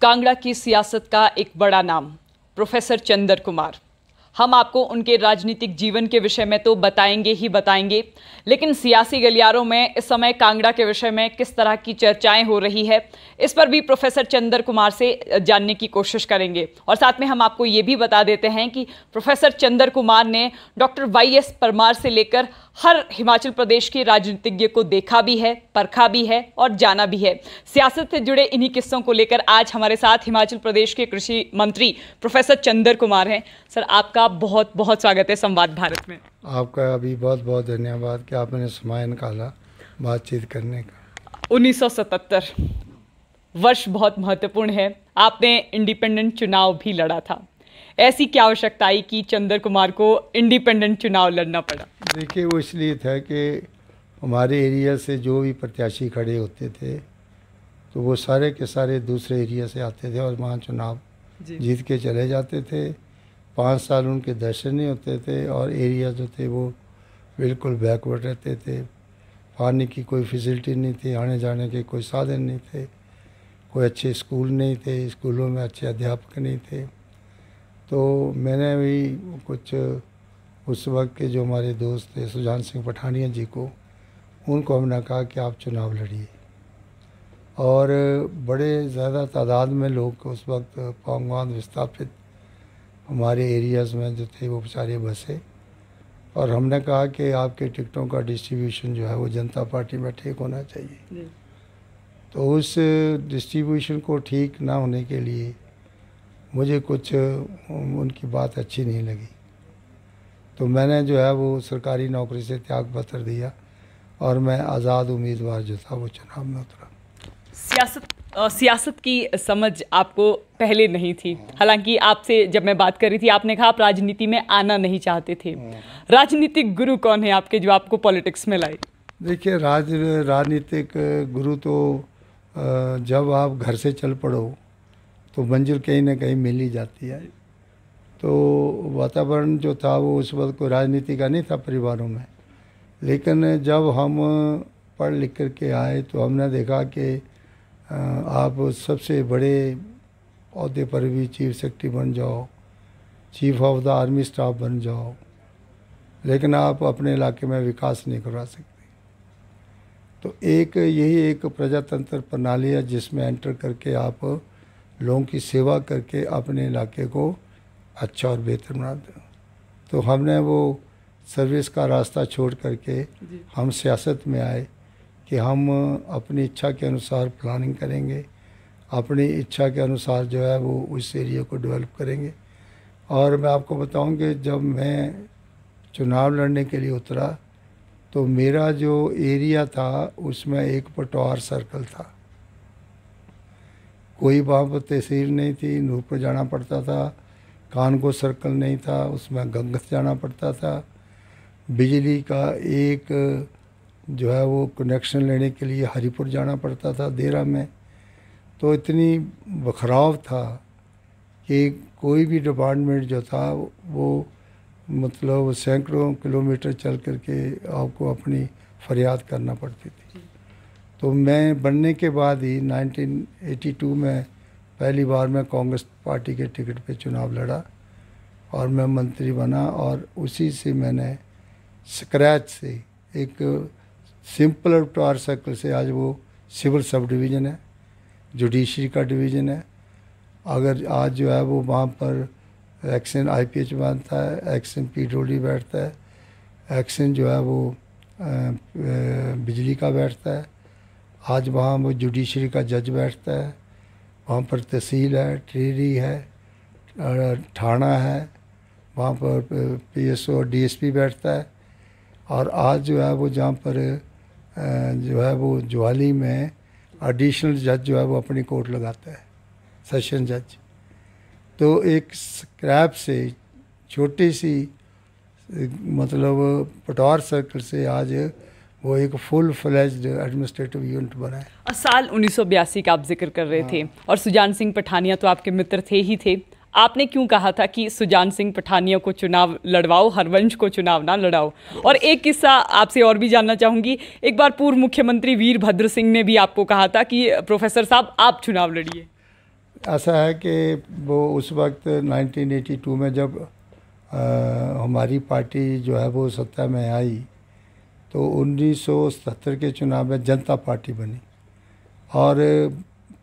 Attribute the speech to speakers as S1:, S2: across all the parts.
S1: कांगड़ा की सियासत का एक बड़ा नाम प्रोफेसर चंदर कुमार। हम आपको उनके राजनीतिक जीवन के विषय में तो बताएंगे ही बताएंगे, लेकिन सियासी गलियारों में इस समय कांगड़ा के विषय में किस तरह की चर्चाएं हो रही है, इस पर भी प्रोफेसर चंदर कुमार से जानने की कोशिश करेंगे। और साथ में हम आपको ये भी बता देते हैं कि प्रोफेसर चंदर कुमार ने डॉक्टर वाईएस परमार से लेकर हर हिमाचल प्रदेश के राजनीतिज्ञ को देखा भी है, परखा भी है और जाना भी है। सियासत से जुड़े इन्हीं किस्सों को लेकर आज हमारे साथ हिमाचल प्रदेश के कृषि मंत्री प्रोफेसर चंदर कुमार हैं। सर, आपका बहुत बहुत स्वागत है संवाद भारत में।
S2: आपका भी बहुत बहुत धन्यवाद कि आपने समय निकाला बातचीत करने का।
S1: 1977 वर्ष बहुत महत्वपूर्ण है। आपने इंडिपेंडेंट चुनाव भी लड़ा था। ऐसी क्या आवश्यकता आई कि चंदर कुमार को इंडिपेंडेंट चुनाव लड़ना पड़ा?
S2: देखिए, वो इसलिए था कि हमारे एरिया से जो भी प्रत्याशी खड़े होते थे तो वो सारे के सारे दूसरे एरिया से आते थे और वहाँ चुनाव जीत के चले जाते थे। 5 साल उनके दर्शन नहीं होते थे और एरिया जो थे वो बिल्कुल बैकवर्ड रहते थे। पानी की कोई फैसिलिटी नहीं थी, आने जाने के कोई साधन नहीं थे, कोई अच्छे स्कूल नहीं थे, स्कूलों में अच्छे अध्यापक नहीं थे। तो मैंने भी कुछ उस वक्त के जो हमारे दोस्त थे सुजान सिंह पठानिया जी को, उनको हमने कहा कि आप चुनाव लड़िए। और बड़े ज़्यादा तादाद में लोग उस वक्त पांगवान विस्थापित हमारे एरियाज़ में जो थे वो बेचारे बसे, और हमने कहा कि आपके टिकटों का डिस्ट्रीब्यूशन जो है वो जनता पार्टी में ठीक होना चाहिए। तो उस डिस्ट्रीब्यूशन को ठीक ना होने के लिए मुझे कुछ उनकी बात अच्छी नहीं लगी, तो मैंने जो है वो सरकारी नौकरी से त्याग पत्र दिया और मैं आज़ाद उम्मीदवार जो था वो चुनाव में उतरा।
S1: सियासत की समझ आपको पहले नहीं थी। हालांकि आपसे जब मैं बात कर रही थी आपने कहा आप राजनीति में आना नहीं चाहते थे। राजनीतिक गुरु कौन है आपके जो आपको पॉलिटिक्स में लाए?
S2: देखिए, राजनीतिक गुरु तो जब आप घर से चल पड़ो तो मंजिल कहीं ना कहीं मिल ही जाती है। तो वातावरण जो था वो उस वक्त कोई राजनीति का नहीं था परिवारों में, लेकिन जब हम पढ़ लिख कर के आए तो हमने देखा कि आप सबसे बड़े अहदे पर भी चीफ सेक्रेटरी बन जाओ, chief of the army staff बन जाओ, लेकिन आप अपने इलाके में विकास नहीं करवा सकते। तो यही एक प्रजातंत्र प्रणाली है जिसमें एंटर करके आप लोगों की सेवा करके अपने इलाके को अच्छा और बेहतर बना दें। तो हमने वो सर्विस का रास्ता छोड़ करके हम सियासत में आए कि हम अपनी इच्छा के अनुसार प्लानिंग करेंगे, अपनी इच्छा के अनुसार जो है वो उस एरिया को डेवलप करेंगे। और मैं आपको बताऊं कि जब मैं चुनाव लड़ने के लिए उतरा तो मेरा जो एरिया था उसमें एक पटवार सर्कल था, कोई वहाँ पर तहसील नहीं थी, नूरपुर जाना पड़ता था। कानगो सर्कल नहीं था, उसमें गंगस जाना पड़ता था। बिजली का एक जो है वो कनेक्शन लेने के लिए हरिपुर जाना पड़ता था देरा में। तो इतनी बखराव था कि कोई भी डिपार्टमेंट जो था वो मतलब सैकड़ों किलोमीटर चल करके आपको अपनी फरियाद करना पड़ती थी। तो मैं बनने के बाद ही 1982 में पहली बार मैं कांग्रेस पार्टी के टिकट पे चुनाव लड़ा और मैं मंत्री बना, और उसी से मैंने स्क्रैच से एक सिंपल पटवार सर्कल से आज वो सिविल सब डिवीज़न है, जुडिशरी का डिवीज़न है। अगर आज जो है वो वहाँ पर एक्शन IPH बनता है, एक्शन PWD बैठता है, एक्शन जो है वो बिजली का बैठता है। आज वहाँ वो जुडिशरी का जज बैठता है, वहाँ पर तहसील है, ट्रेरी है, थाना है, वहाँ पर PSO और DSP बैठता है। और आज जो है वो जहाँ पर जो है वो ज्वाली में एडिशनल जज जो है वो अपनी कोर्ट लगाता है, सेशन जज। तो एक स्क्रैप से छोटी सी मतलब पटवार सर्कल से आज वो एक फुल फ्लेज्ड एडमिनिस्ट्रेटिव यूनिट बना है।
S1: साल 1982 का आप जिक्र कर रहे थे और सुजान सिंह पठानिया तो आपके मित्र थे ही थे। आपने क्यों कहा था कि सुजान सिंह पठानिया को चुनाव लड़वाओ, हरवंश को चुनाव ना लड़ाओ? और एक किस्सा आपसे और भी जानना चाहूँगी। एक बार पूर्व मुख्यमंत्री वीरभद्र सिंह ने भी आपको कहा था कि प्रोफेसर साहब आप चुनाव लड़िए।
S2: ऐसा है कि वो उस वक्त 1982 में जब हमारी पार्टी जो है वो सत्ता में आई तो 1977 के चुनाव में जनता पार्टी बनी और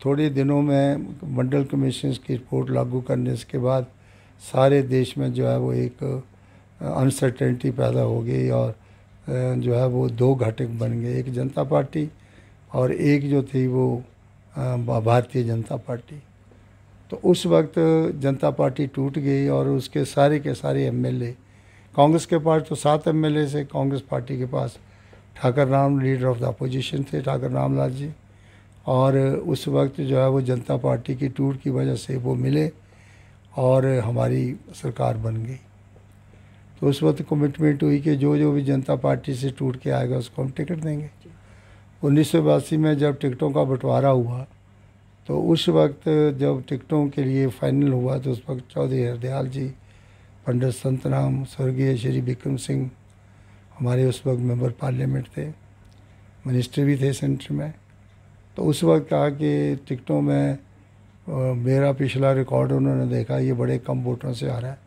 S2: थोड़े दिनों में मंडल कमीशन की रिपोर्ट लागू करने के बाद सारे देश में जो है वो एक अनसर्टेनिटी पैदा हो गई और जो है वो दो घटक बन गए, एक जनता पार्टी और एक जो थी वो भारतीय जनता पार्टी। तो उस वक्त जनता पार्टी टूट गई और उसके सारे के सारे एमएलए, कांग्रेस के पास तो 7 एमएलए से, कांग्रेस पार्टी के पास Thakar Ram leader of the opposition थे, ठाकर रामलाल जी, और उस वक्त जो है वो जनता पार्टी की टूट की वजह से वो मिले और हमारी सरकार बन गई। तो उस वक्त कमिटमेंट हुई कि जो जो भी जनता पार्टी से टूट के आएगा उसको हम टिकट देंगे। 1982 में जब टिकटों का बंटवारा हुआ तो उस वक्त जब टिकटों के लिए फाइनल हुआ तो उस वक्त चौधरी हरदयाल जी, पंडित संतराम, स्वर्गीय श्री विक्रम सिंह हमारे उस वक्त मेंबर पार्लियामेंट थे, मिनिस्टर भी थे सेंटर में। तो उस वक्त कहा कि टिकटों में मेरा पिछला रिकॉर्ड उन्होंने देखा, ये बड़े कम वोटों से आ रहा है।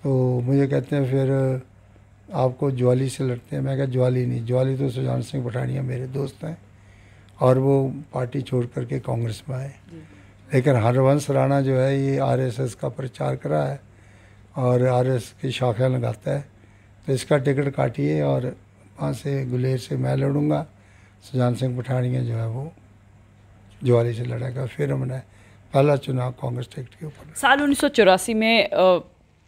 S2: तो मुझे कहते हैं फिर आपको ज्वाली से लड़ते हैं। मैं कहा ज्वाली नहीं, ज्वाली तो सुजान सिंह पठानिया मेरे दोस्त हैं और वो पार्टी छोड़ करके कांग्रेस में आए। लेकिन हरवंश राणा जो है ये आरएसएस का प्रचार करा है और आरएसएस की शाखा लगाता है, तो इसका टिकट काटिए और वहाँ से गुलेर से मैं लड़ूंगा, सुजान सिंह पठानिया जो है वो ज्वाली से लड़ेगा। फिर हमने पहला चुनाव कांग्रेस टिकट के ऊपर।
S1: साल 1984 में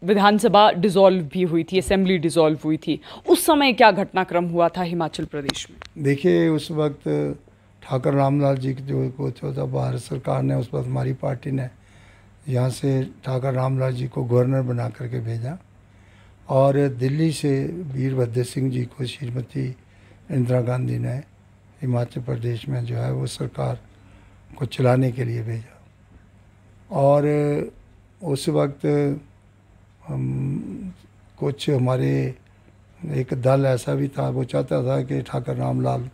S1: विधानसभा डिसॉल्व भी हुई थी, असेंबली डिसॉल्व हुई थी। उस समय क्या घटनाक्रम हुआ था हिमाचल प्रदेश में?
S2: देखिए उस वक्त ठाकर रामलाल जी जो को था, भारत सरकार ने उस वक्त हमारी पार्टी ने यहाँ से ठाकर रामलाल जी को गवर्नर बना करके भेजा और दिल्ली से वीरभद्र सिंह जी को श्रीमती इंदिरा गांधी ने हिमाचल प्रदेश में जो है वो सरकार को चलाने के लिए भेजा। और उस वक्त कुछ हमारे एक दल ऐसा भी था, वो चाहता था कि ठाकर रामलाल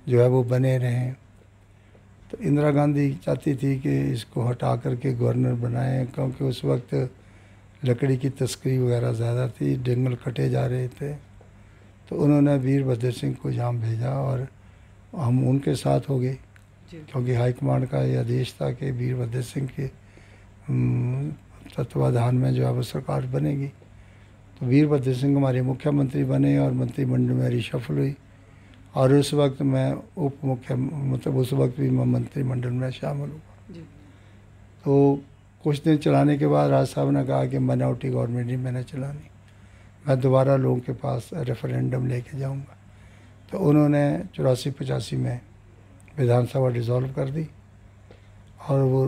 S2: जो है वो बने रहें। तो इंदिरा गांधी चाहती थी कि इसको हटा करके गवर्नर बनाएं, क्योंकि उस वक्त लकड़ी की तस्करी वगैरह ज़्यादा थी, जंगल कटे जा रहे थे। तो उन्होंने वीरभद्र सिंह को यहाँ भेजा और हम उनके साथ हो गए, क्योंकि हाईकमांड का ये आदेश था कि वीरभद्र सिंह के तत्वाधान में जो है वो सरकार बनेगी। तो वीरभद्र सिंह हमारे मुख्यमंत्री बने और मंत्रिमंडल में रिशफल हुई और उस वक्त मैं मतलब उस वक्त भी मैं मंत्रिमंडल में शामिल हुआ। तो कुछ दिन चलाने के बाद राज साहब ने कहा कि माइनॉरिटी गवर्नमेंट ही मैंने चलानी, मैं दोबारा लोगों के पास रेफरेंडम लेके जाऊंगा। तो उन्होंने 84-85 में विधानसभा डिसॉल्व कर दी और वो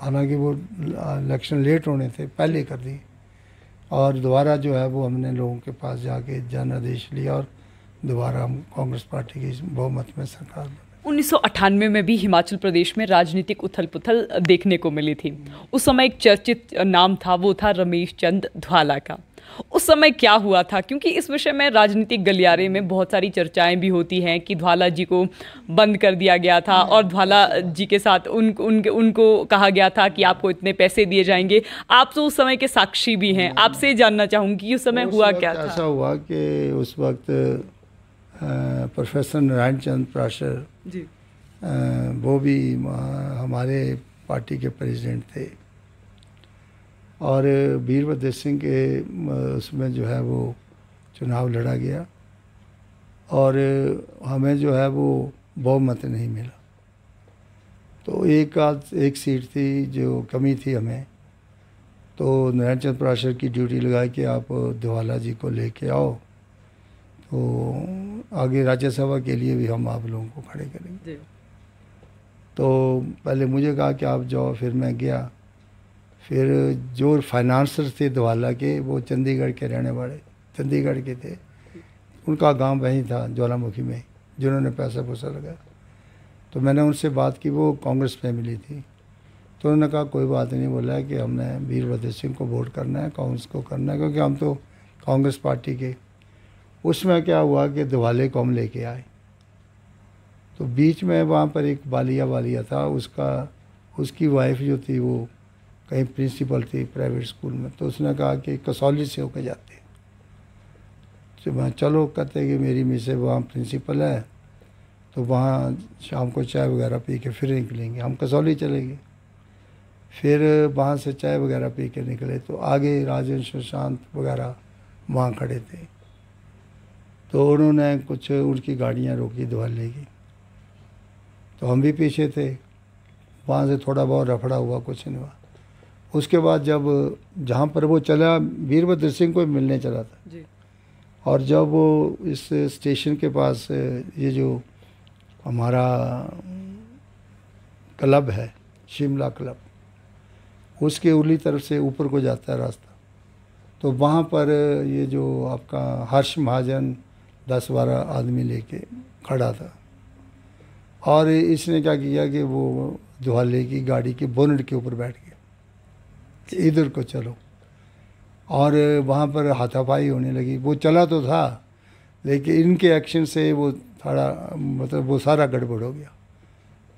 S2: हालांकि वो इलेक्शन लेट होने थे, पहले कर दी और दोबारा जो है वो हमने लोगों के पास जाके जनादेश लिया और दोबारा हम कांग्रेस पार्टी की बहुमत में सरकार बनी।
S1: 1998 में भी हिमाचल प्रदेश में राजनीतिक उथल पुथल देखने को मिली थी। उस समय एक चर्चित नाम था, वो था रमेश चंद ध्वाला का। उस समय क्या हुआ था? क्योंकि इस विषय में राजनीतिक गलियारे में बहुत सारी चर्चाएं भी होती हैं कि ध्वाला जी को बंद कर दिया गया था और ध्वाला जी के साथ उनको कहा गया था कि आपको इतने पैसे दिए जाएंगे। आप तो उस समय के साक्षी भी हैं, आपसे जानना चाहूँगी उस समय हुआ क्या था?
S2: ऐसा हुआ कि उस वक्त प्रोफेसर नारायण चंद प्राशर जी वो भी हमारे पार्टी के प्रेसिडेंट थे और वीरभद्र सिंह के उसमें जो है वो चुनाव लड़ा गया और हमें जो है वो बहुमत नहीं मिला। तो एक सीट थी जो कमी थी हमें, तो नारायण चंद प्राशर की ड्यूटी लगाई कि आप ध्वाला जी को लेके आओ, तो आगे राज्यसभा के लिए भी हम आप लोगों को खड़े करेंगे। तो पहले मुझे कहा कि आप जाओ, फिर मैं गया। फिर जो फाइनेंसर थे ध्वाला के वो चंडीगढ़ के रहने वाले, चंडीगढ़ के थे, उनका गांव वहीं था ज्वालामुखी में, जिन्होंने पैसा पूसा लगाया। तो मैंने उनसे बात की, वो कांग्रेस फैमिली थी। तो उन्होंने कहा कोई बात नहीं, बोला कि हमने वीरभद्र सिंह को वोट करना है, कांग्रेस को करना है, क्योंकि हम तो कांग्रेस पार्टी के। उसमें क्या हुआ कि ध्वाले को हम लेके आए। तो बीच में वहाँ पर एक बालिया था, उसकी वाइफ जो थी वो कहीं प्रिंसिपल थी प्राइवेट स्कूल में, तो उसने कहा कि कसौली से होकर जाते हैं। तो मैं चलो, कहते कि मेरी मिसेज वहाँ प्रिंसिपल है, तो वहाँ शाम को चाय वगैरह पी के फिर निकलेंगे। हम कसौली चले गए, फिर वहाँ से चाय वगैरह पी के निकले, तो आगे राजेंद्र सुशांत वगैरह वहाँ खड़े थे। तो उन्होंने कुछ उनकी गाड़ियाँ रोकी धुआले की, तो हम भी पीछे थे। वहाँ से थोड़ा बहुत रफड़ा हुआ, कुछ नहीं हुआ। उसके बाद जब जहाँ पर वो चला, वीरभद्र सिंह को मिलने चला था
S1: जी।
S2: और जब वो इस स्टेशन के पास, ये जो हमारा क्लब है शिमला क्लब, उसके उरली तरफ से ऊपर को जाता है रास्ता, तो वहाँ पर ये जो आपका हर्ष महाजन 10-12 आदमी लेके खड़ा था, और इसने क्या किया कि वो दुहाले की गाड़ी के बोनट के ऊपर बैठ गया कि इधर को चलो, और वहाँ पर हाथापाई होने लगी। वो चला तो था, लेकिन इनके एक्शन से वो थोड़ा, मतलब वो सारा गड़बड़ हो गया।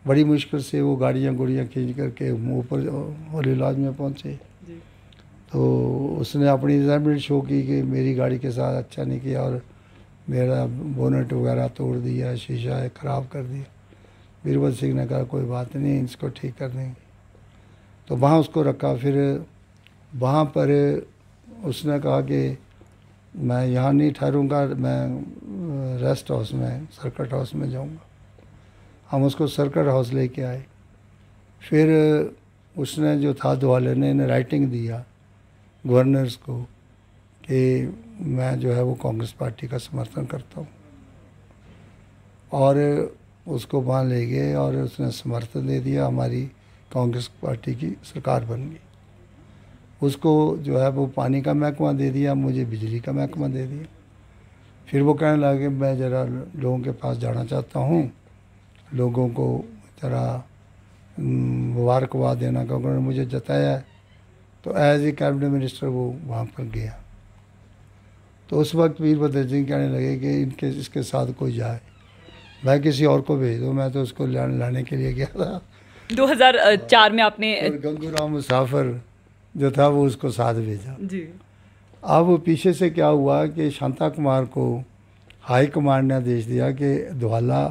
S2: बड़ी मुश्किल से वो गाड़ियाँ खींच करके ऊपर और इलाज में पहुँचे। तो उसने अपनी रिजर्वमेंट शो की कि मेरी गाड़ी के साथ अच्छा नहीं किया और मेरा बोनट वगैरह तोड़ दिया, शीशा है ख़राब कर दिया। वीरभद्र सिंह ने कहा कोई बात नहीं, इसको ठीक कर देंगे। तो वहाँ उसको रखा। फिर वहाँ पर उसने कहा कि मैं यहाँ नहीं ठहरूँगा, मैं रेस्ट हाउस में, सर्किट हाउस में जाऊँगा। हम उसको सर्किट हाउस लेके आए। फिर उसने जो था दुआले ने राइटिंग दिया गवर्नर्स को कि मैं जो है वो कांग्रेस पार्टी का समर्थन करता हूँ, और उसको वहाँ ले गए और उसने समर्थन दे दिया। हमारी कांग्रेस पार्टी की सरकार बन गई। उसको जो है वो पानी का महकमा दे दिया, मुझे बिजली का महकमा दे दिया। फिर वो कहने लगा कि मैं ज़रा लोगों के पास जाना चाहता हूँ, लोगों को ज़रा मुबारकबाद देना का उन्होंने मुझे जताया है। तो एज ए कैबिनेट मिनिस्टर वो वहाँ पर गया। तो उस वक्त वीरभद्र सिंह कहने लगे कि इसके साथ कोई जाए, मैं किसी और को भेज दूँ। मैं तो उसको लाने के लिए गया था।
S1: 2004 में आपने
S2: गंगूराम मुसाफिर जो था वो उसको साथ भेजा
S1: जी।
S2: अब पीछे से क्या हुआ कि शांता कुमार को हाई कमांड ने आदेश दिया कि दुहाला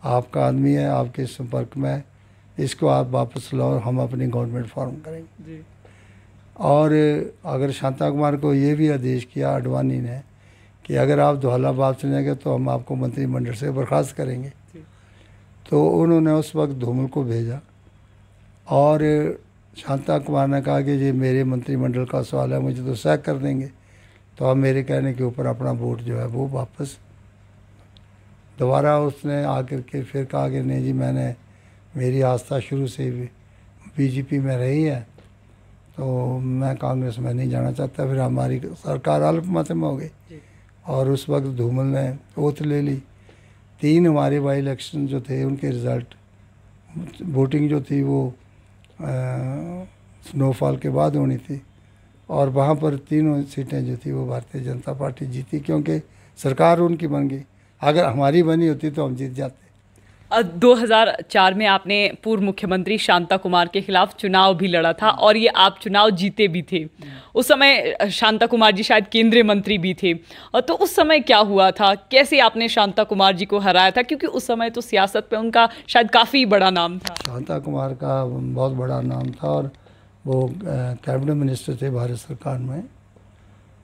S2: आपका आदमी है, आपके संपर्क में, इसको आप वापस लाओ और हम अपनी गवर्नमेंट फॉर्म करेंगे जी। और अगर शांता कुमार को ये भी आदेश किया आडवाणी ने कि अगर आप दुहाला वापस नहीं आएंगे तो हम आपको मंत्रिमंडल से बर्खास्त करेंगे। तो उन्होंने उस वक्त धूमल को भेजा और शांता कुमार ने कहा कि ये मेरे मंत्रिमंडल का सवाल है, मुझे तो सैक कर देंगे, तो आप मेरे कहने के ऊपर अपना वोट जो है वो वापस। दोबारा उसने आकर के फिर कहा कि नहीं जी, मैंने मेरी आस्था शुरू से बीजेपी में रही है, तो मैं कांग्रेस में नहीं जाना चाहता। फिर हमारी सरकार अल्पमत में हो गई और उस वक्त धूमल ने ओथ ले ली। 3 हमारे बाई इलेक्शन जो थे उनके रिज़ल्ट, वोटिंग जो थी वो स्नोफॉल के बाद होनी थी, और वहाँ पर 3 सीटें जो थी वो भारतीय जनता पार्टी जीती, क्योंकि सरकार उनकी बन गई। अगर हमारी बनी होती तो हम जीत जाते।
S1: 2004 में आपने पूर्व मुख्यमंत्री शांता कुमार के खिलाफ चुनाव भी लड़ा था और ये आप चुनाव जीते भी थे। उस समय शांता कुमार जी शायद केंद्रीय मंत्री भी थे, और तो उस समय क्या हुआ था, कैसे आपने शांता कुमार जी को हराया था? क्योंकि उस समय तो सियासत पे उनका शायद काफ़ी बड़ा नाम था।
S2: शांता कुमार का बहुत बड़ा नाम था और वो कैबिनेट मिनिस्टर थे भारत सरकार में,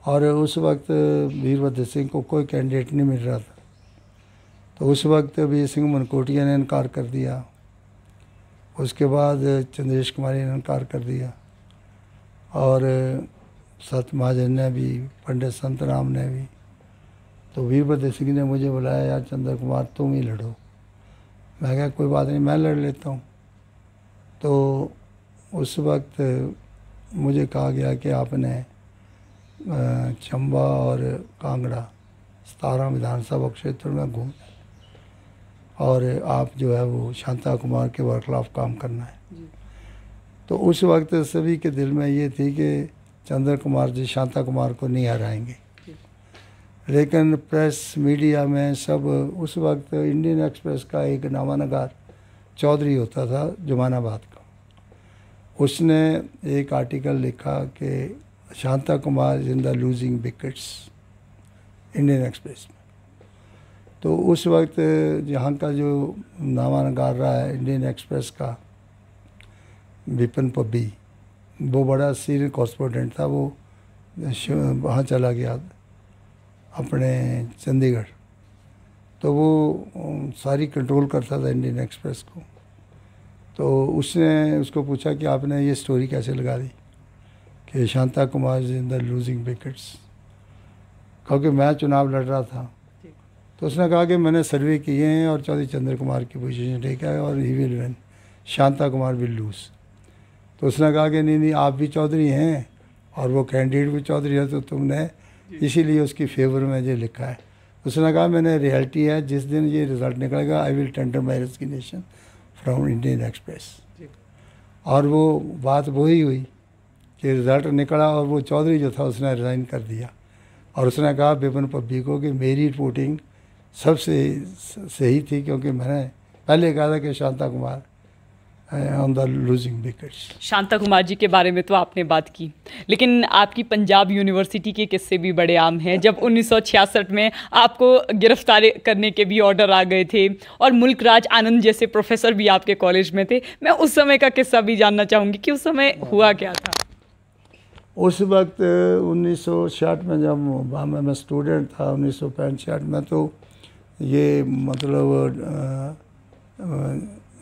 S2: और उस वक्त वीरभद्र सिंह को कोई कैंडिडेट नहीं मिल रहा था। तो उस वक्त वीर सिंह मनकोटिया ने इनकार कर दिया, उसके बाद चंद्रेश कुमारी ने इनकार कर दिया, और सत महाजन ने भी, पंडित संत राम ने भी। तो वीरभद्र सिंह ने मुझे बुलाया, यार चंद्र कुमार तुम ही लड़ो। मैं कहा कोई बात नहीं, मैं लड़ लेता हूँ। तो उस वक्त मुझे कहा गया कि आपने चंबा और कांगड़ा 17 विधानसभा क्षेत्र में घूम और आप जो है वो शांता कुमार के खिलाफ काम करना है। तो उस वक्त सभी के दिल में ये थी कि चंद्र कुमार जी शांता कुमार को नहीं हराएंगे, लेकिन प्रेस मीडिया में सब, उस वक्त इंडियन एक्सप्रेस का एक नामानगार चौधरी होता था जमानाबाद का, उसने एक आर्टिकल लिखा कि Shanta Kumar in the losing wickets Indian express में। तो उस वक्त यहाँ का जो नामानगार रहा है इंडियन एक्सप्रेस का विपिन पब्बी, वो बड़ा सीनियर कॉरेस्पोंडेंट था, वो वहाँ चला गया अपने चंडीगढ़। तो वो सारी कंट्रोल करता था इंडियन एक्सप्रेस को। तो उसने उसको पूछा कि आपने ये स्टोरी कैसे लगा दी कि Shanta Kumar in the losing wickets, क्योंकि मैं चुनाव लड़ रहा था। तो उसने कहा कि मैंने सर्वे किए हैं और चौधरी चंद्र कुमार की पोजीशन देखा है और he will win, Shanta Kumar will lose. तो उसने कहा कि नहीं नहीं, आप भी चौधरी हैं और वो कैंडिडेट भी चौधरी है, तो तुमने इसीलिए उसकी फेवर में ये लिखा है। उसने कहा मैंने रियलिटी है, जिस दिन ये रिज़ल्ट निकलेगा I will tender my resignation from Indian express. और वो बात वही हुई कि रिज़ल्ट निकला और वो चौधरी जो था उसने रिज़ाइन कर दिया। और उसने कहा विपिन पब्बी को कि मेरी रिपोर्टिंग सबसे सही थी, क्योंकि मैंने पहले कहा था कि Shanta Kumar on the losing wickets.
S1: Shanta Kumar ji के बारे में तो आपने बात की, लेकिन आपकी पंजाब यूनिवर्सिटी के किस्से भी बड़े आम हैं। जब 1966 में आपको गिरफ्तार करने के भी ऑर्डर आ गए थे और मुल्क राज आनंद जैसे प्रोफेसर भी आपके कॉलेज में थे, मैं उस समय का किस्सा भी जानना चाहूँगी कि उस समय हुआ क्या था।
S2: उस वक्त 1966 में जब मैं स्टूडेंट था 1965 में, तो ये मतलब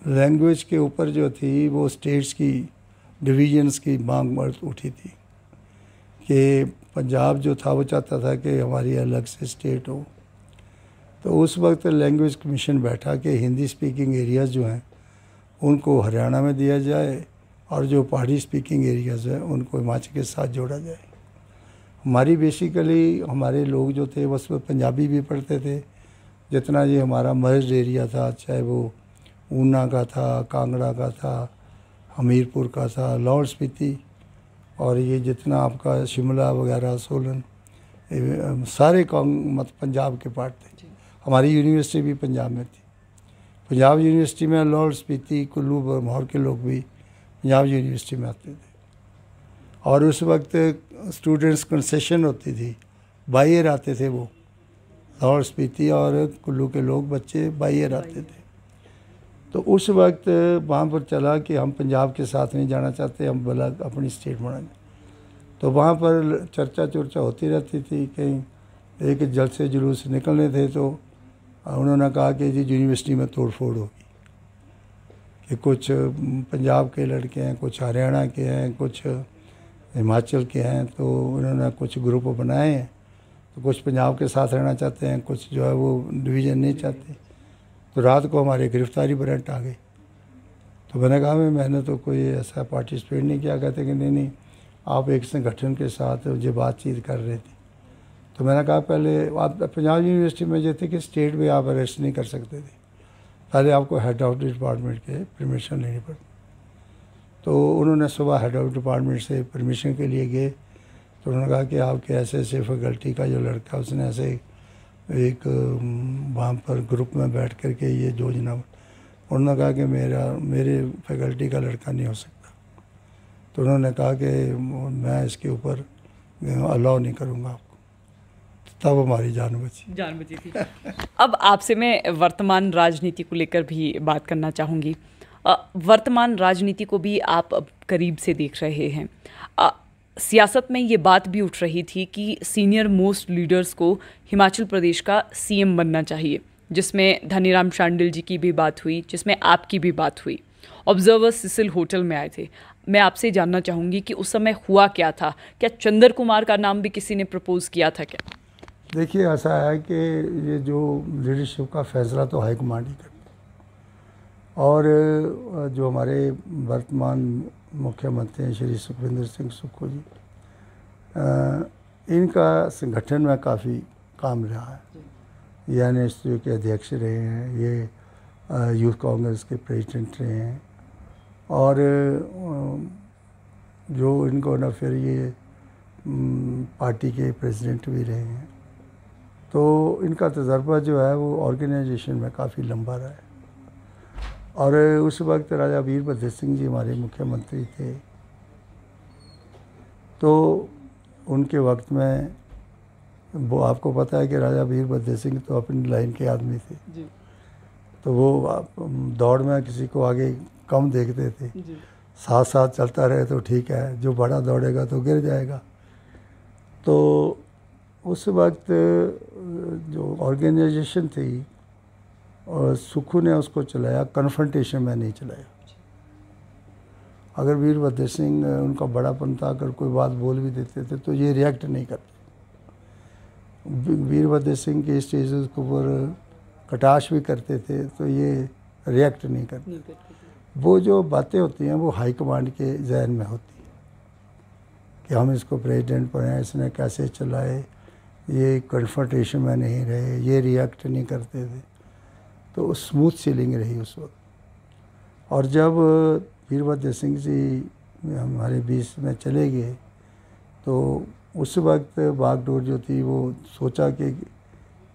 S2: लैंग्वेज के ऊपर जो थी वो स्टेट्स की डिवीजन्स की मांग उठी थी कि पंजाब जो था वो चाहता था कि हमारी अलग से स्टेट हो। तो उस वक्त लैंग्वेज कमीशन बैठा कि हिंदी स्पीकिंग एरियाज़ जो हैं उनको हरियाणा में दिया जाए और जो पहाड़ी स्पीकिंग एरियाज़ हैं उनको हिमाचल के साथ जोड़ा जाए। हमारी बेसिकली हमारे लोग जो थे बस पंजाबी भी पढ़ते थे, जितना ये हमारा मर्ज एरिया था, चाहे वो ऊना का था, कांगड़ा का था, हमीरपुर का था, लाहौल स्पीति और ये जितना आपका शिमला वगैरह सोलन, सारे मतलब पंजाब के पार्ट थे। हमारी यूनिवर्सिटी भी पंजाब में थी। पंजाब यूनिवर्सिटी में लाहौल स्पीति कुल्लू बरमौर के लोग भी पंजाब यूनिवर्सिटी में आते थे। और उस वक्त स्टूडेंट्स कंसेशन होती थी, बाई ईयर आते थे वो, लाहौल स्पीति और कुल्लू के लोग बच्चे बाई ईयर आते थे। तो उस वक्त वहाँ पर चला कि हम पंजाब के साथ नहीं जाना चाहते, हम भला अपनी स्टेट बनाएंगे। तो वहाँ पर चर्चा होती रहती थी, कहीं एक जलसे जुलूस निकलने थे तो उन्होंने कहा कि जी यूनिवर्सिटी में तोड़ फोड़ होगी, कि कुछ पंजाब के लड़के हैं, कुछ हरियाणा के हैं, कुछ हिमाचल के हैं। तो उन्होंने कुछ ग्रुप बनाए हैं, तो कुछ पंजाब के साथ रहना चाहते हैं, कुछ जो है वो डिवीज़न नहीं चाहते। तो रात को हमारे गिरफ्तारी वारंट आ गई। तो मैंने कहा मैंने तो कोई ऐसा पार्टिसिपेट नहीं किया। कहते कि नहीं आप एक संगठन के साथ जो बातचीत कर रहे थे। तो मैंने कहा पहले आप पंजाब यूनिवर्सिटी में जो थे कि स्टेट में आप अरेस्ट नहीं कर सकते थे, पहले आपको हेड ऑफ डिपार्टमेंट के परमिशन लेनी पड़ती। तो उन्होंने सुबह हेड ऑफ डिपार्टमेंट से परमिशन के लिए गए। तो उन्होंने कहा कि आपके ऐसे फैकल्टी का जो लड़का उसने ऐसे एक वहाँ पर ग्रुप में बैठ कर के ये योजना, उन्होंने कहा कि मेरे फैकल्टी का लड़का नहीं हो सकता। तो उन्होंने कहा कि मैं इसके ऊपर अलाउ नहीं करूँगा आपको। तब हमारी जान बची
S1: थी। अब आपसे मैं वर्तमान राजनीति को लेकर भी बात करना चाहूँगी। वर्तमान राजनीति को भी आप अब करीब से देख रहे हैं। सियासत में ये बात भी उठ रही थी कि सीनियर मोस्ट लीडर्स को हिमाचल प्रदेश का सीएम बनना चाहिए, जिसमें धनीराम शांडिल जी की भी बात हुई, जिसमें आपकी भी बात हुई। ऑब्जर्वर सिसिल होटल में आए थे। मैं आपसे जानना चाहूँगी कि उस समय हुआ क्या था? क्या चंद्र कुमार का नाम भी किसी ने प्रपोज किया था क्या?
S2: देखिए ऐसा है कि ये जो लीडरशिप का फैसला तो हाईकमांड ही करती है। और जो हमारे वर्तमान मुख्यमंत्री हैं श्री सुखविंदर सिंह सुक्खू जी, इनका संगठन में काफ़ी काम रहा है। ये एनएसयू के अध्यक्ष रहे हैं, ये यूथ कांग्रेस के प्रेसिडेंट रहे हैं और जो इनको ना फिर ये पार्टी के प्रेसिडेंट भी रहे हैं। तो इनका तजर्बा जो है वो ऑर्गेनाइजेशन में काफ़ी लंबा रहा है। और उस वक्त राजा वीरभद्र सिंह जी हमारे मुख्यमंत्री थे। तो उनके वक्त में वो आपको पता है कि राजा वीरभद्र सिंह तो अपनी लाइन के आदमी थे
S1: जी।
S2: तो वो दौड़ में किसी को आगे कम देखते थे
S1: जी।
S2: साथ साथ चलता रहे तो ठीक है, जो बड़ा दौड़ेगा तो गिर जाएगा। तो उस वक्त जो ऑर्गेनाइजेशन थी और सुक्खू ने उसको चलाया, कन्फ्रंटेशन में नहीं चलाया। अगर वीरभद्र सिंह उनका बड़ापन था, अगर कोई बात बोल भी देते थे तो ये रिएक्ट नहीं करते। वीरभद्र सिंह के स्टेजेस के ऊपर कटाक्ष भी करते थे तो ये रिएक्ट नहीं करते। वो जो बातें होती हैं वो हाईकमांड के जहन में होती है कि हम इसको प्रेसिडेंट बनाए, इसने कैसे चलाए, ये कन्फ्रंटेशन में नहीं रहे, ये रिएक्ट नहीं करते थे। तो स्मूथ सीलिंग रही उस वक्त। और जब वीरभद्र सिंह जी हमारे बीच में चले गए तो उस वक्त बागडोर जो थी वो सोचा कि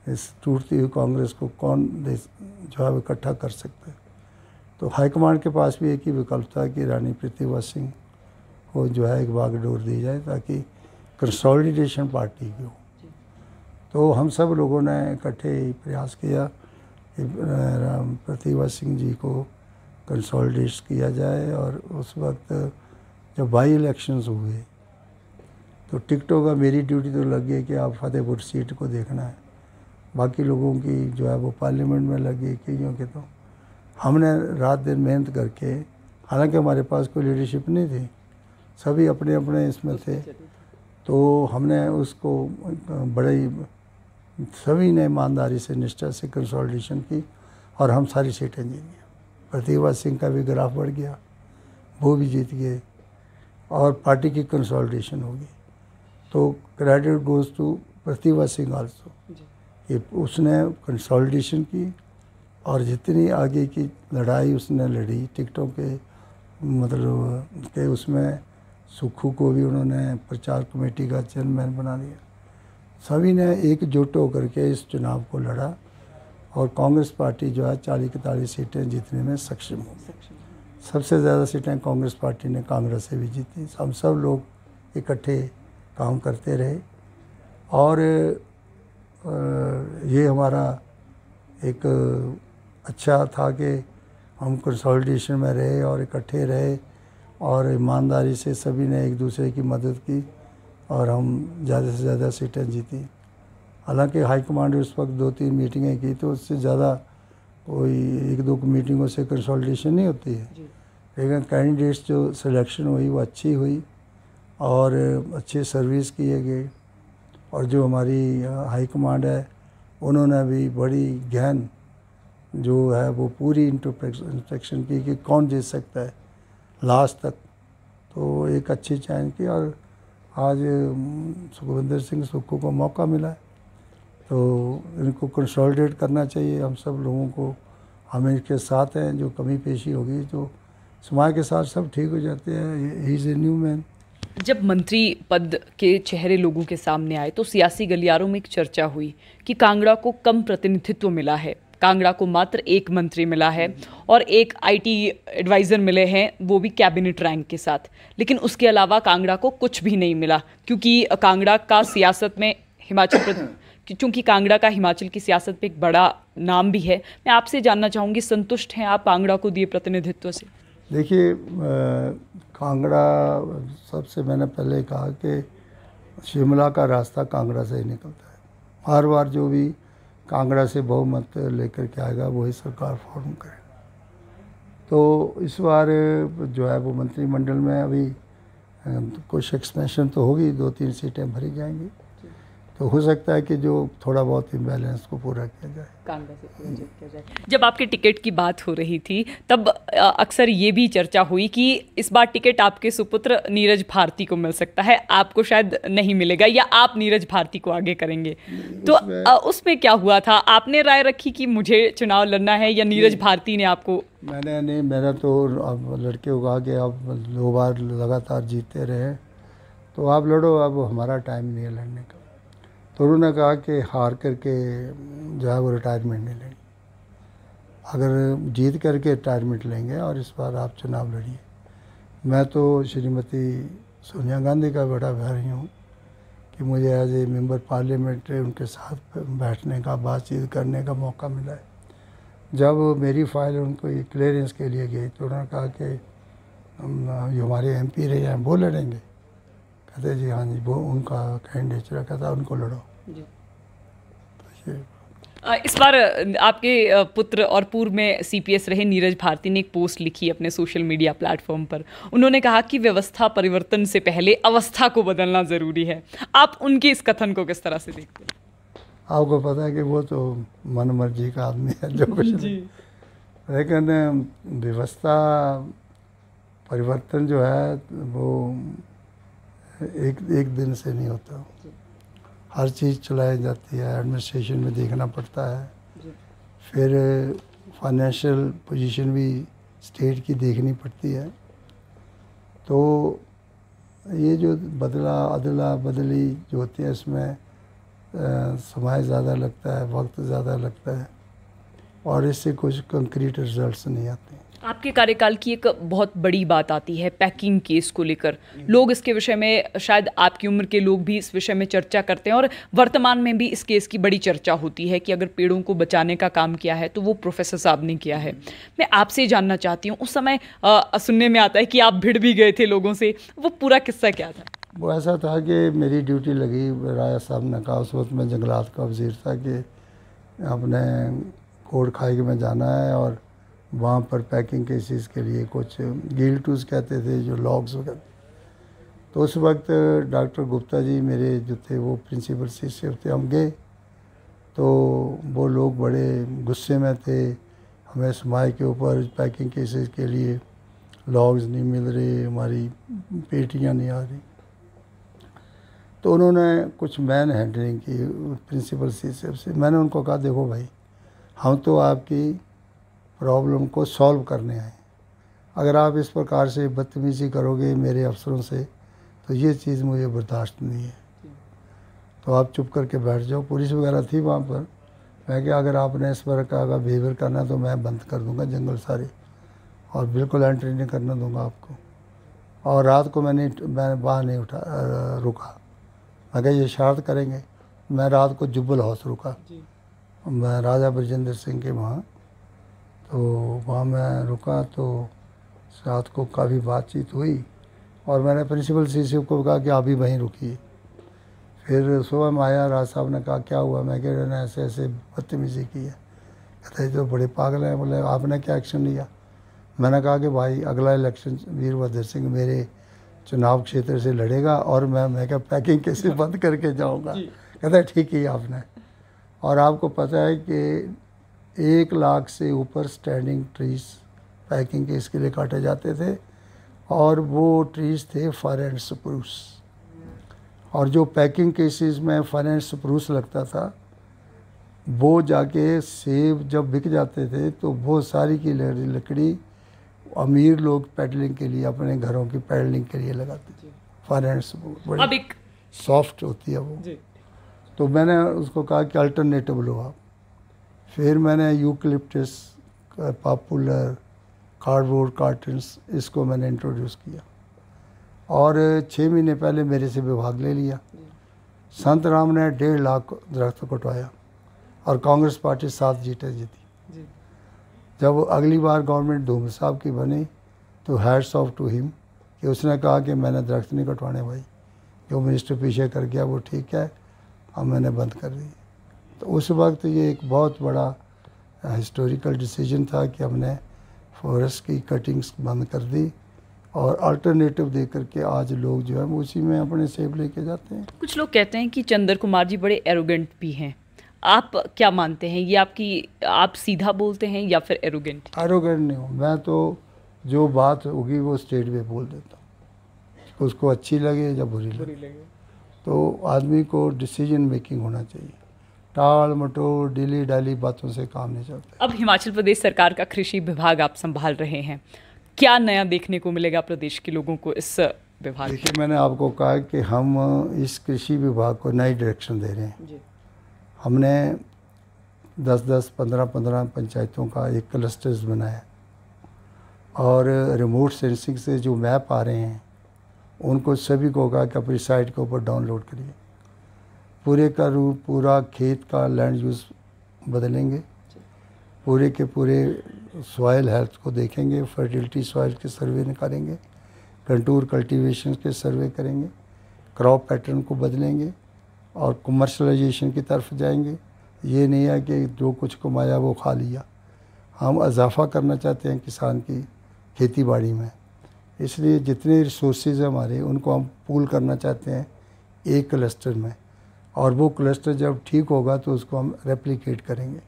S2: इस टूटती हुई कांग्रेस को कौन जो है इकट्ठा कर सकता है। तो हाईकमांड के पास भी एक ही विकल्प था कि रानी प्रतिभा सिंह को जो है एक बागडोर दी जाए ताकि कंसोलिडेशन पार्टी की हो। तो हम सब लोगों ने इकट्ठे प्रयास किया कि प्रतिभा सिंह जी को कंसोलिडेट किया जाए। और उस वक्त जब बाई इलेक्शंस हुए तो टिकटों का मेरी ड्यूटी तो लग गई कि आप फतेहपुर सीट को देखना है, बाकी लोगों की जो है वो पार्लियामेंट में लग गई। क्योंकि तो हमने रात दिन मेहनत करके, हालांकि हमारे पास कोई लीडरशिप नहीं थी, सभी अपने अपने इसमें थे, तो हमने उसको बड़े सभी ने ईमानदारी से निष्ठा से कंसोलिडेशन की और हम सारी सीटें जीत गए। प्रतिभा सिंह का भी ग्राफ बढ़ गया, वो भी जीत गए और पार्टी की कंसोलिडेशन हो गई। तो credit goes to Pratibha Singh also कि उसने कंसोलिडेशन की और जितनी आगे की लड़ाई उसने लड़ी टिकटों के मतलब के उसमें सुक्खू को भी उन्होंने प्रचार कमेटी का चेयरमैन बना दिया। सभी ने एकजुट होकर के इस चुनाव को लड़ा और कांग्रेस पार्टी जो है 40-41 सीटें जीतने में सक्षम हो गई। सबसे ज़्यादा सीटें कांग्रेस पार्टी ने कांग्रेस से भी जीती। हम सब लोग इकट्ठे काम करते रहे और ये हमारा एक अच्छा था कि हम कंसोलिडेशन में रहे और इकट्ठे रहे और ईमानदारी से सभी ने एक दूसरे की मदद की और हम ज़्यादा से ज़्यादा सीटें जीती। हालांकि हाईकमांड उस वक्त 2-3 मीटिंगें की तो उससे ज़्यादा कोई 1-2 मीटिंगों से कंसोलिडेशन नहीं होती है, लेकिन कैंडिडेट्स जो सिलेक्शन हुई वो अच्छी हुई और अच्छे सर्विस किए गए। और जो हमारी हाईकमांड है उन्होंने भी बड़ी गहन जो है वो पूरी इंस्पेक्शन की कि कौन जीत सकता है लास्ट तक, तो एक अच्छी चयन की। और आज सुखविंदर सिंह सुक्खू को मौका मिला है तो इनको कंसोलिडेट करना चाहिए हम सब लोगों को। हम इनके साथ हैं, जो कमी पेशी होगी तो समाज के साथ सब ठीक हो जाते हैं। He is a new man.
S1: जब मंत्री पद के चेहरे लोगों के सामने आए तो सियासी गलियारों में एक चर्चा हुई कि कांगड़ा को कम प्रतिनिधित्व मिला है, कांगड़ा को मात्र एक मंत्री मिला है और एक आईटी एडवाइज़र मिले हैं, वो भी कैबिनेट रैंक के साथ। लेकिन उसके अलावा कांगड़ा को कुछ भी नहीं मिला क्योंकि कांगड़ा का सियासत में चूँकि कांगड़ा का हिमाचल की सियासत में एक बड़ा नाम भी है। मैं आपसे जानना चाहूँगी, संतुष्ट हैं आप कांगड़ा को दिए प्रतिनिधित्व से?
S2: देखिए, कांगड़ा सबसे मैंने पहले कहा कि शिमला का रास्ता कांगड़ा से ही निकलता है। हर बार जो भी कांगड़ा से बहुमत लेकर के आएगा वही सरकार फॉर्म करेगा। तो इस बार जो है वो मंत्रिमंडल में अभी कुछ एक्सपेंशन तो होगी, 2-3 सीटें भरी जाएंगी, तो हो सकता है कि जो थोड़ा बहुत इम्बैलेंस को पूरा किया जाए,
S1: कांगड़ा से पूरा किया जाए। जब आपके टिकट की बात हो रही थी तब अक्सर ये भी चर्चा हुई कि इस बार टिकट आपके सुपुत्र नीरज भारती को मिल सकता है, आपको शायद नहीं मिलेगा या आप नीरज भारती को आगे करेंगे। तो उसमें क्या हुआ था? आपने राय रखी कि मुझे चुनाव लड़ना है या नीरज भारती ने आपको?
S2: मैंने नहीं, मेरा तो अब लड़के को कहा कि आप 2 बार लगातार जीतते रहे तो आप लड़ो, अब हमारा टाइम नहीं है लड़ने का। तो उन्होंने कहा कि हार करके जो है वो रिटायरमेंट नहीं लेनी। अगर जीत करके रिटायरमेंट लेंगे और इस बार आप चुनाव लड़िए। मैं तो श्रीमती सोनिया गांधी का बड़ा आभारी हूँ कि मुझे एज ए मेंबर पार्लियामेंट उनके साथ बैठने का, बातचीत करने का मौका मिला है। जब मेरी फाइल उनको क्लियरेंस के लिए गई तो उन्होंने कहा कि जो हमारे एमपी रहे हैं वो लड़ेंगे। कहते जी हाँ जी, वो उनका कैंडिडेट रखा था, उनको लड़ो जी। तो ये
S1: इस बार आपके पुत्र और पूर्व में सीपीएस रहे नीरज भारती ने एक पोस्ट लिखी अपने सोशल मीडिया प्लेटफॉर्म पर। उन्होंने कहा कि व्यवस्था परिवर्तन से पहले अवस्था को बदलना ज़रूरी है। आप उनके इस कथन को किस तरह से देखते हैं?
S2: आपको पता है कि वो तो मन मर्जी का आदमी है जो कुछ जी। लेकिन व्यवस्था परिवर्तन जो है वो एक दिन से नहीं होता। हर चीज़ चलाई जाती है, एडमिनिस्ट्रेशन में देखना पड़ता है, फिर फाइनेंशियल पोजीशन भी स्टेट की देखनी पड़ती है। तो ये जो अदला बदली जो होती है इसमें समय ज़्यादा लगता है, वक्त ज़्यादा लगता है और इससे कुछ कंक्रीट रिजल्ट्स नहीं आते।
S1: आपके कार्यकाल की एक बहुत बड़ी बात आती है पैकिंग केस को लेकर। लोग इसके विषय में, शायद आपकी उम्र के लोग भी इस विषय में चर्चा करते हैं और वर्तमान में भी इस केस की बड़ी चर्चा होती है कि अगर पेड़ों को बचाने का काम किया है तो वो प्रोफेसर साहब ने किया है। मैं आपसे जानना चाहती हूँ, उस समय सुनने में आता है कि आप भिड़ भी गए थे लोगों से, वो पूरा किस्सा क्या था?
S2: वो ऐसा था कि मेरी ड्यूटी लगी, राजा साहब ने कहा, उस वक्त मैं जंगलात का वज़ीर था, कि अपने कोट खाई में जाना है और वहाँ पर पैकिंग केसेस के लिए कुछ गिल्टूस कहते थे, जो लॉग्स वगैरह। तो उस वक्त डॉक्टर गुप्ता जी मेरे जो थे वो प्रिंसिपल शिक्षक थे। हम गए तो वो लोग बड़े गुस्से में थे, हमें समाज के ऊपर पैकिंग केसेस के लिए लॉग्स नहीं मिल रहे, हमारी पेटियाँ नहीं आ रही। तो उन्होंने कुछ मैन हैंडलिंग की प्रिंसिपल शिक्षक से। मैंने उनको कहा, देखो भाई, हम तो आपकी प्रॉब्लम को सॉल्व करने आए, अगर आप इस प्रकार से बदतमीज़ी करोगे मेरे अफसरों से तो ये चीज़ मुझे बर्दाश्त नहीं है, तो आप चुप करके बैठ जाओ। पुलिस वगैरह थी वहाँ पर। मैं क्या, अगर आपने इस प्रकार का बिहेवियर करना तो मैं बंद कर दूँगा जंगल सारे और बिल्कुल एंट्री नहीं करने दूँगा आपको। और रात को मैं वहाँ नहीं रुका। मैं क्या, ये शरारत करेंगे। मैं रात को जुब्बल हाउस रुका, मैं राजा ब्रजेंद्र सिंह के वहाँ, तो वहाँ मैं रुका। तो रात को काफ़ी बातचीत हुई और मैंने प्रिंसिपल शिक्षक को कहा कि आप ही वहीं रुकिए। फिर सुबह में आया, राज साहब ने कहा क्या हुआ? मैं कह रहा ना ऐसे ऐसे बदतमीज़ी की है। कहते हैं तो बड़े पागल हैं। बोले आपने क्या एक्शन लिया? मैंने कहा कि भाई अगला इलेक्शन वीरभद्र सिंह मेरे चुनाव क्षेत्र से लड़ेगा और मैं क्या पैकिंग कैसे बंद करके जाऊँगा। कहता है ठीक ही आपने। और आपको पता है कि 1 लाख से ऊपर स्टैंडिंग ट्रीज पैकिंग के इसके लिए काटे जाते थे और वो ट्रीज थे फायर एंड स्प्रूस। और जो पैकिंग केसेस में फायर एंड स्प्रूस लगता था वो जाके सेब जब बिक जाते थे तो वो सारी की लकड़ी अमीर लोग पैडलिंग के लिए, अपने घरों की पैडलिंग के लिए लगाते थे। फायर एंड स्प्रूस बड़ी सॉफ्ट होती है वो। तो मैंने उसको कहा कि अल्टरनेटिव लो आप। फिर मैंने यूकलिप्टस, पॉपुलर, कार्डबोर्ड कार्टन्स, इसको मैंने इंट्रोड्यूस किया और 6 महीने पहले मेरे से विभाग ले लिया। संत राम ने 1.5 लाख दरख्त कटवाया और कांग्रेस पार्टी 7 सीटें जीती। जब अगली बार गवर्नमेंट धूम साहब की बनी तो हैट्स ऑफ टू हिम कि उसने कहा कि मैंने दरख्त नहीं कटवाने भाई, जो मिनिस्टर पीछे कर गया वो ठीक है, और मैंने बंद कर दी। तो उस वक्त ये एक बहुत बड़ा हिस्टोरिकल डिसीजन था कि हमने फॉरेस्ट की कटिंग्स बंद कर दी और अल्टरनेटिव दे करके आज लोग जो है वो उसी में अपने सेब लेके जाते हैं।
S1: कुछ लोग कहते हैं कि चंदर कुमार जी बड़े एरोगेंट भी हैं, आप क्या मानते हैं? ये आप सीधा बोलते हैं या फिर एरोगेंट?
S2: एरोगेंट नहीं हूँ मैं, तो जो बात होगी वो स्टेट पे बोल देता हूँ, उसको अच्छी लगे या बुरी लगे। तो आदमी को डिसीजन मेकिंग होना चाहिए, टाल मटोल डिली डाली बातों से काम नहीं चलता।
S1: अब हिमाचल प्रदेश सरकार का कृषि विभाग आप संभाल रहे हैं, क्या नया देखने को मिलेगा प्रदेश के लोगों को इस विभाग?
S2: देखिए, मैंने आपको कहा कि हम इस कृषि विभाग को नई डायरेक्शन दे रहे हैं। हमने 10-10, 15-15 पंचायतों का एक क्लस्टर्स बनाया और रिमोट सेंसिंग से जो मैप आ रहे हैं उनको सभी को कहा कि अपनी साइट के ऊपर डाउनलोड करिए। पूरे का रूप पूरा खेत का लैंड यूज़ बदलेंगे, पूरे के पूरे सॉइल हेल्थ को देखेंगे, फर्टिलिटी सॉइल के सर्वे निकालेंगे, कंटूर कल्टीवेशन के सर्वे करेंगे, क्रॉप पैटर्न को बदलेंगे और कमर्शलाइजेशन की तरफ जाएंगे। ये नहीं है कि जो कुछ कमाया वो खा लिया। हम इजाफा करना चाहते हैं किसान की खेती बाड़ी में, इसलिए जितने रिसोर्सेज हमारे उनको हम पूल करना चाहते हैं एक क्लस्टर में, और वो क्लस्टर जब ठीक होगा तो उसको हम रेप्लिकेट करेंगे।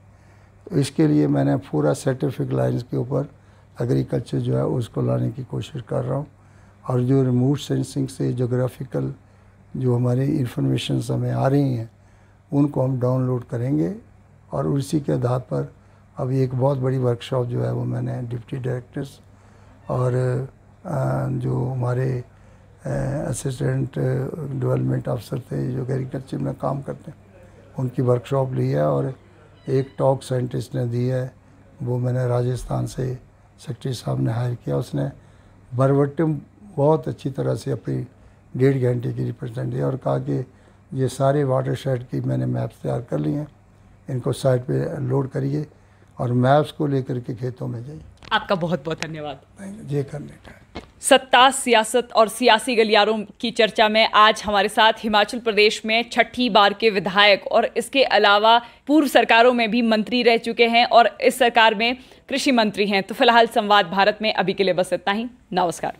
S2: तो इसके लिए मैंने पूरा सर्टिफिक लाइन्स के ऊपर एग्रीकल्चर जो है उसको लाने की कोशिश कर रहा हूँ। और जो रिमोट सेंसिंग से जोग्राफिकल जो हमारी इंफॉर्मेशन हमें आ रही हैं उनको हम डाउनलोड करेंगे और उसी के आधार पर अभी एक बहुत बड़ी वर्कशॉप जो है वो मैंने डिप्टी डायरेक्टर्स और जो हमारे असिस्टेंट डेवलपमेंट अफसर थे जो एग्रीकल्चर में काम करते हैं उनकी वर्कशॉप ली है और एक टॉक साइंटिस्ट ने दी है, वो मैंने राजस्थान से सेक्रेटरी साहब ने हायर किया। उसने बरवट्टम बहुत अच्छी तरह से अपनी 1.5 घंटे की रिप्रेजेंट दिया और कहा कि ये सारे वाटर शेड की मैंने मैप्स तैयार कर लिए हैं, इनको साइट पे लोड करिए और मैप्स को लेकर के खेतों में जाइए।
S1: आपका बहुत बहुत धन्यवाद।
S2: ये करने का
S1: सत्ता, सियासत और सियासी गलियारों की चर्चा में आज हमारे साथ हिमाचल प्रदेश में 6ठी बार के विधायक और इसके अलावा पूर्व सरकारों में भी मंत्री रह चुके हैं और इस सरकार में कृषि मंत्री हैं। तो फिलहाल संवाद भारत में अभी के लिए बस इतना ही। नमस्कार।